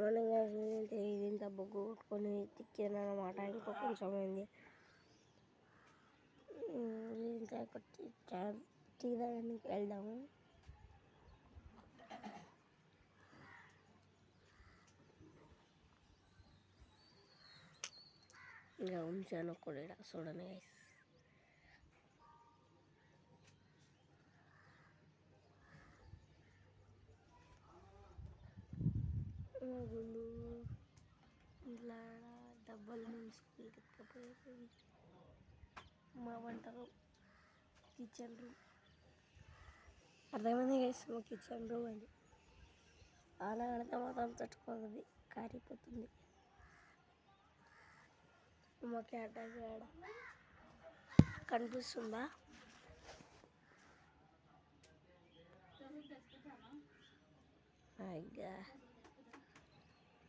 Morning ఇది ఇంత బొగ్గు కొట్టుకొని తిక్కాను అనమాట. ఇంకో కొంచెం అయింది. ఇంకా టీ తాగడానికి వెళ్దాము. ఇంకా ఉంచాను కూడా చూడండి గైస్. ఇలా డబ్బాలు మేము స్కూల్కి ఎత్తుకపోయేది. మా వంటలు కిచెన్ రూమ్ అర్థమైంది గైస్. మా కిచెన్ రూమ్ అది అలా ఆడితే మాత్రం తట్టుకోదు, కారిపోతుంది. మా క్యాట్ కనిపిస్తుందా?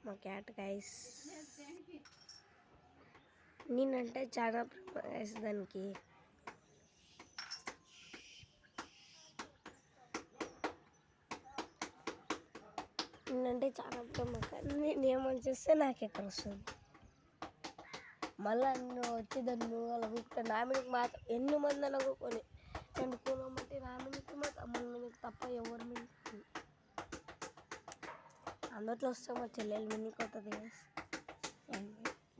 మా క్యాట్ గైస్. నేనంటే చాలా ప్రేమ గైస్ దానికి. నేనంటే చాలా ప్రేమ, కానీ నేనేమని చేస్తే నాకు ఎక్కడ వస్తుంది. మళ్ళీ నేను వచ్చి దాన్ని నువ్వు నా మీదకి మాత్రం ఎన్ని మంది అనుకోని నేను కూనమంటే నా మీదకి మా తమ్ముళ్ళ మీదకి తప్ప ఎవరి మీదకి అందట్లో వస్తే మా చెల్లెలు మీదకి అవుతుంది గైస్.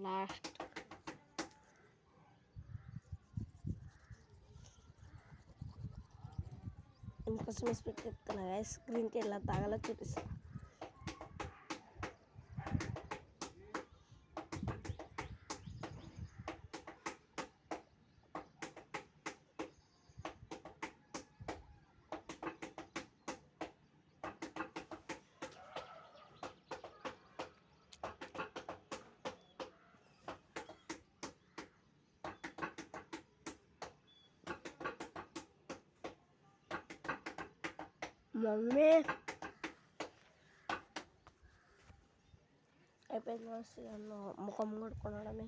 లాస్ట్ ఇంకోసం స్పీడ్ చెప్తున్నా గైస్. గ్రీన్ టీ ఎలా తాగాలో చూపిస్తాను. మమ్మీ అయిపోయింది అన్న ముఖం కొడుకునడమే.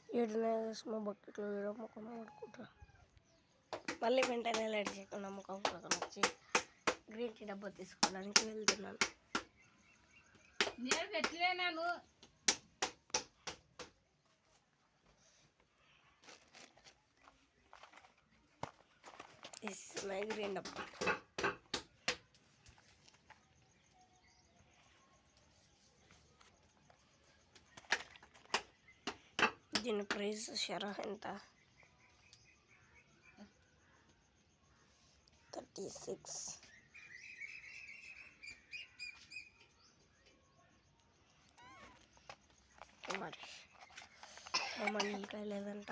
7 బకెట్లో వేయడం ముఖం కొడుకుంటా. మళ్ళీ వెంటనే లైట్ చేయకుండా ముఖం కొడుకుని వచ్చి గ్రీన్ టీ డబ్బా తీసుకోవడానికి వెళ్తున్నాను. నేను పెట్టలేనాను. గ్రీన్ డబ్బా దీని ప్రైస్ ఎంత? 36. మరి మా ఇంకా లేదంట.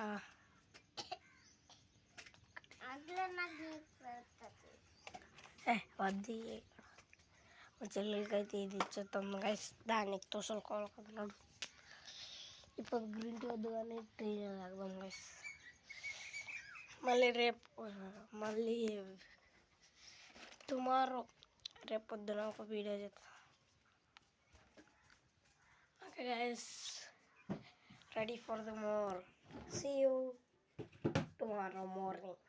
వద్ది మా చెల్లెలకైతే ఇది ఇచ్చేస్తాం గైస్. దానికి తోసలుకోవాలనుకుంటున్నాడు. ఇప్పుడు గ్రీన్ టీ వద్దు కానీ టీ తాగుదాం గైస్. మళ్ళీ టుమారో రేపు పొద్దున ఒక వీడియో చేస్తా. Okay guys, ready for the more. See you tomorrow morning.